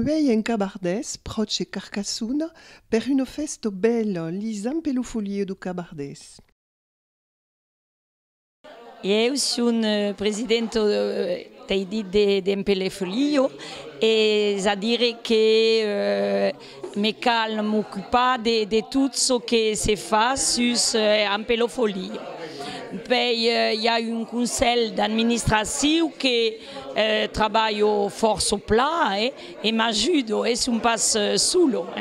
Vei en Cabardès, proche Carcassonne, per una festa bella, li Zampelofolie do Cabardès. Eu sono presidente de Zampelofolio e a dire che me cal m'occupa de tutto ciò che si fa su Zampelofolio. Poi il y a un conseil d'administration che lavora forse pla e mi aiuta e sono pas solo.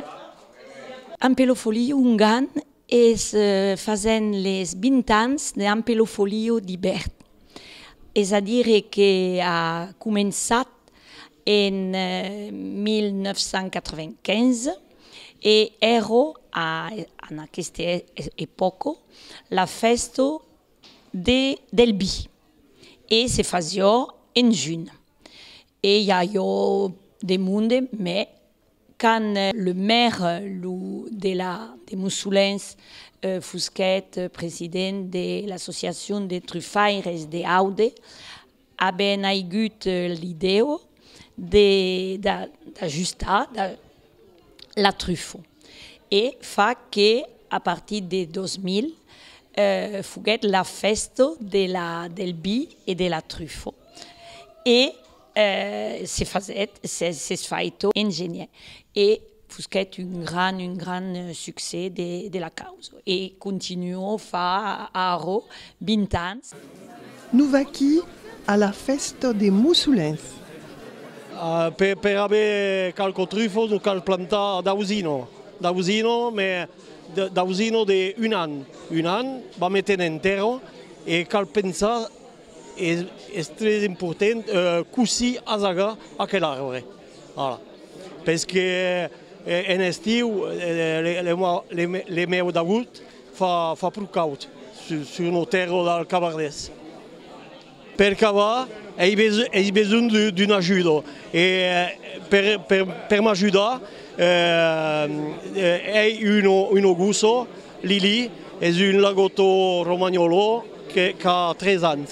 Zampelofolio Ungan es facent les 20 anys d'Zampelofolio d'Ibert. És a dir que ha començat en 1995 e era en aquesta època la festa del vi e se fazia en juny. E hi ha de monde, mais quand le maire de Moussoulens, Fusquet, président de l'association des truffaires d'Aude, avait eu l'idée d'ajustar la truffe. Et fait qu'à partir de 2000, Fusquet la festa del vi et de la truffe. Et c'est fait ingénieur. Et Fusquet un grand succès de la cause. Et continue à faire 20 ans. Nous vaki à la festa de Moussoulens. Per avere qualche truffo, nous cal plantar dausino, mais dausino de un an. Un an, va mettre en terre et cal pensar és très important cosir a zaga aquell arbre. Voilà. Parce que en estiu les meus d'agost fa prou caut sur una terra del Cabardès. Per cavar, he besoin d'una ajuda. E per m'ajudar, he un gusso, Lili, és un lagotto romagnolo que ha 3 anys.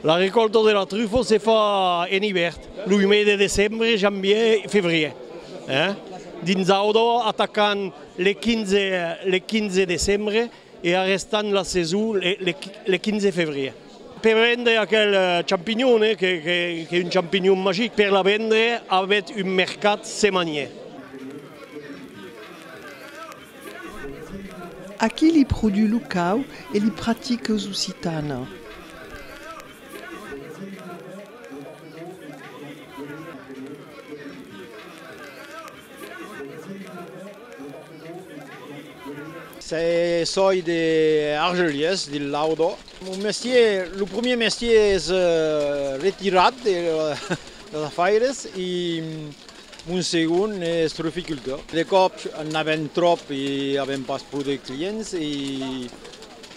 La récolte de la truffe se fait en hiver, le mois de décembre, janvier et février. Dins Aude, attaquant le 15 décembre et restant la saison le 15 février. Per vendre aquel champignon, qui est un champignon magique, per la vendre avec un mercat semanier. Aquí li produit locaux et li pratiques occitanes. Soy de Argeliès, de Laudo. Le premier métier est retiré de les affaires et mon second est trufficulteur. De cops en avem trop i n'avem pas prou de clients i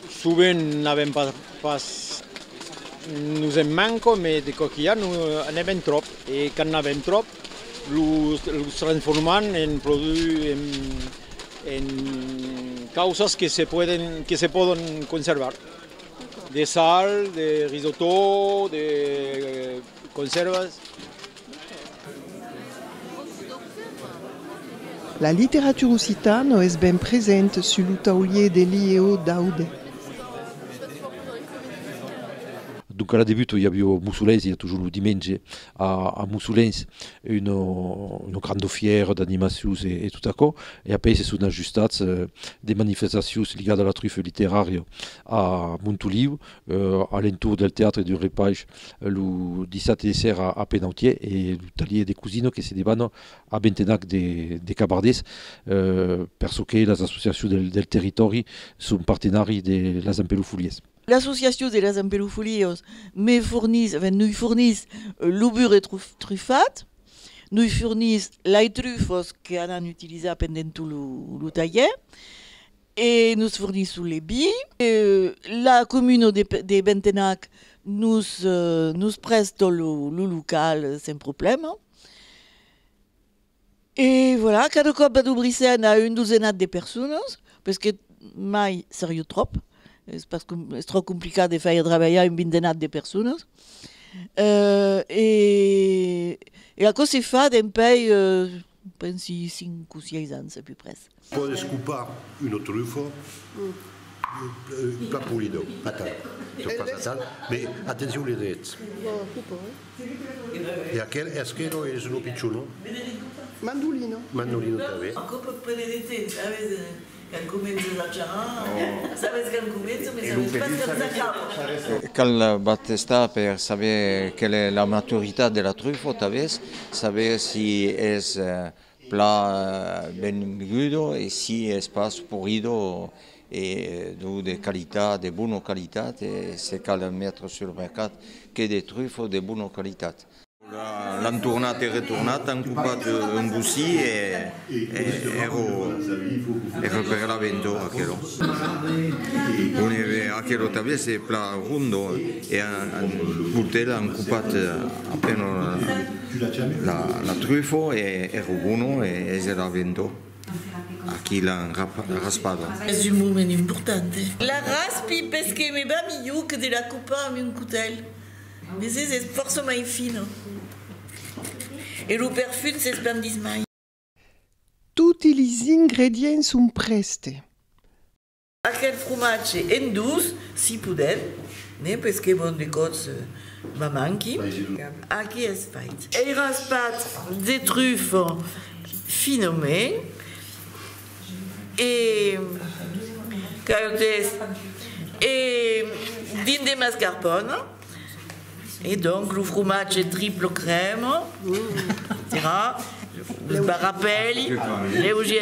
sovint n'avem pas nous en manco, mais de coquillard en avem trop. I quan n'avem trop, els transformant en produits en cosas que se poden conservar. De sal, de risotto, de conservas. La littérature occitane est bien présente sur le taulier de l'IEO d'Aude. Donc à la début, il y avait Moussoulens, il y a toujours le dimanche à Moussoulens une grande fière d'animation et tout à coup. Et après, c'est sur ajustat des manifestations liées à la truffe littéraire à Montoliu, à l'entour du théâtre et du repage, le 17 décembre à Penautier et le talier des cousines qui se débattent à Bentenac des Cabardès, parce que les associations del territoire sont partenaires de la Zampelofolie. L'association de les Zampelofolio nous fournit l'ubure truffat, nous fournissent les truffes qu'on a utilisées pendant tout le tailler, et nous fournissons les billes. La commune de Bentenac nous prête le local sans problème. Et voilà, cada cop a Brissen a une douzaine de personnes, parce que mai sérieux trop. Parce que c'est trop compliqué de faire travailler une vingtaine de personnes. E la cosa fa d'un pei, pensi 5 o 6 anni, più presto. Puoi scoopare una truffa, pas pulido, pas tant. C'est pas ça, mais attention les dettes. Et à quel est-ce que no es uno picciolo? Mandolino. Mandolino també. Copa Benedetto, sabes, quand commence la charra, sabes quand commence, mais sabes pas quand ça acaba. Quand Battista, per saber quelle est la maturité de la truffe, saber si es plat ben crudo et si es pas pourrido et de qualité, de bonne qualité, c'est qu'à le mettre sur le mercat que des truffes de bonne qualité. L'han tornat e retornat, han ocupat un bocí e per la vento aquello. Aquello també c'est plat rundo e en Bultel han ocupat appena la truffo e era buono e era vento. Aquí l'han raspado. C'est un moment important. La raspi perché mi va mieux que de la coupa avec un couteau. Mais c'est forcément fine. Et le parfum, c'est splendidement. Tutti gli ingredienti sono presti. Aquel fromage en douce, si podem, né? Perché bon de cots ma manqui. Aquí es fait. Et raspat des truffes finement et carottes et din de mascarpone. Et donc le fromage triple crème, etc. Le barapelli, les ougiers.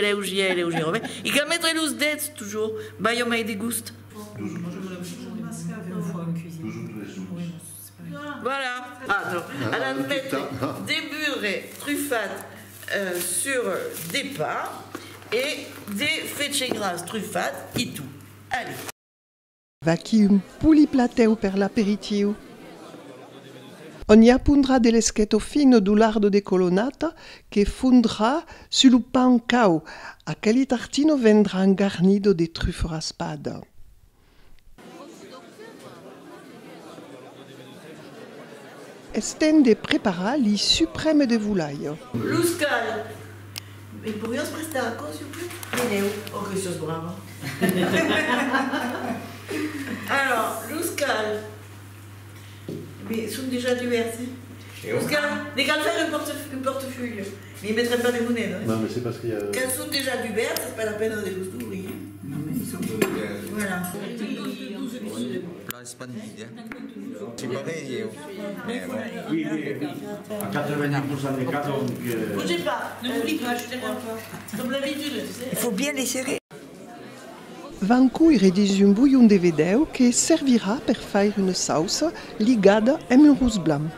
Il faut mettre les dettes toujours. Bah, il y a des goûts. Voilà. Alors, elle a mettre des beurres truffades sur des pains et des fettuccine grasse truffades et tout. Allez. Vacchi un puliplateu per l'aperitivo. On y appunderà delle scheto fino do lardo de colonnata che fondrà sul pan cao. Aquel tartino vendrà garnido de truffe raspada. Estende prepara li supreme de volaille. Luscal. Et pourrions se prester à cause, s'il vous plaît? Néo. Oh, que chose brave. Alors, Luscal. Mais ils sont déjà divertis. Luscal, les gars faire un portefeuille. Mais ils ne mettraient pas des monnaies. Non, mais c'est parce qu'il y a. Quand ils sont déjà du vert, c'est pas la peine de les ouvrir. Non, mais ils sont voilà. Plat splendide. C'est pareil. Oui, à 90% des cas, donc. Bougez pas, ne bougez pas, je t'aime pas. Comme l'habitude, tu sais. Il faut bien les serrer. Vancouver redigi un bouillon de vedeu che servirà per fare una sauce ligada en un rousse blanc.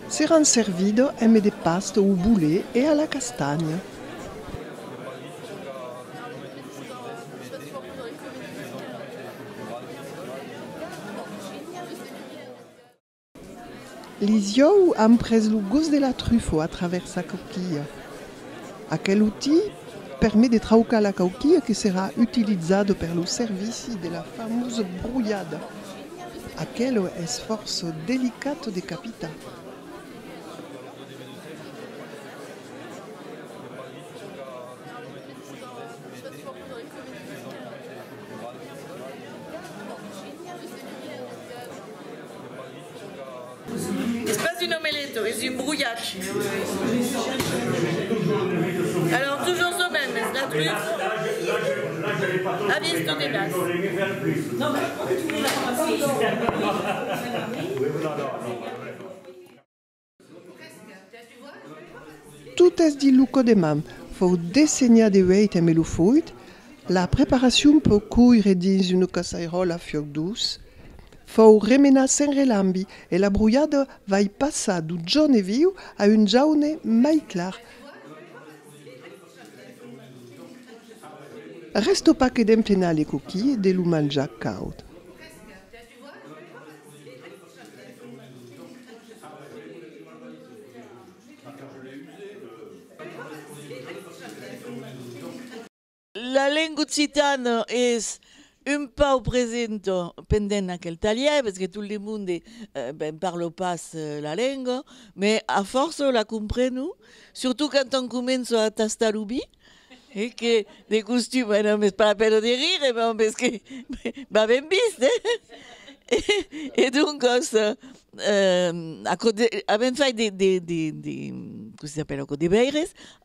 Seran servido en de pasta au boulet et à la castagne. Les yeux ont pris le goût de la truffe à travers sa coquille. Aquel outil permet de traucar la coquille qui sera utilisée pour le service de la fameuse brouillade. Aquel esforço délicat de capita. C'est pas une omelette, c'est une brouillache. Alors, toujours ce même, la truffe. À visto des glaces. Tout est dit luco de mam. Faut dessiner de weit et le fruit. La préparation peut cuire dans une casserole à fioc douce. Faut remener sans relambi et la brouillade va y passer du jaune viu à un jaune mai clar. Reste pas que d'emplenar les coquilles et de le manger chaud. La lingua occitane est un peu presento pendant aquel taller, parce que tout le monde parle pas la langue, mais à force la comprends, surtout quand on commence à tastar l'ubi, et que des costumes, non, mais c'est pas la peine de rire, bon, parce que, bah, ben viste, et donc, avem fait que s'appelle des beires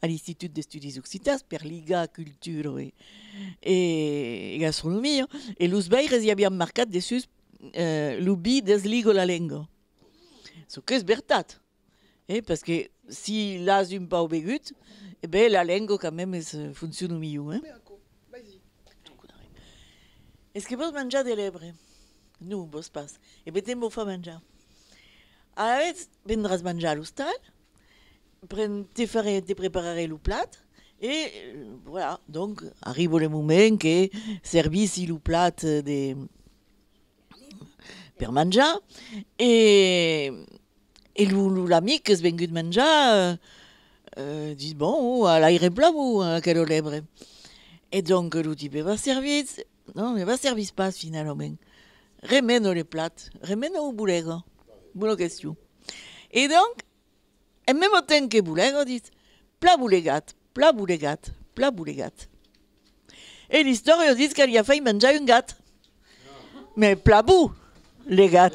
à l'Institut d'Estudis Occitas per Liga Culture et Gastronomie, et los beires hi havien marcat dessus l'ubi desligo la lengua. Ce que és veritat, parce que si l'has un peu begut, eh ben, la lengua quand même funciona millor. Est-ce que vos menjar de l'ebre? No, vos pas. E ben tempo fa menjar. A la vez vendràs menjar a l'hostal, te prepararé le plat, et voilà, donc arrive le moment que servissi le plat per menjar, et l'amic que és vengut menjar dit bon, à l'aire blau, à quel olebre. Et donc le type va servir, non, il va servir pas finalement. Remeno le plat, remeno o boulego. Bonne question. Et donc, en même temps que boulego, dit plat boulegat, plat boulegat, plat boulegat. Et l'histoire dit qu'elle y a failli manger un gat. Mais plat bout, les gats.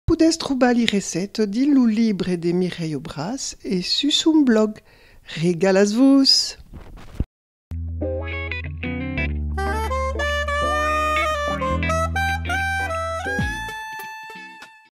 Podes trobar les recettes d'Ilou Libre de Mireille Obras et sur son blog. Regalas-vous!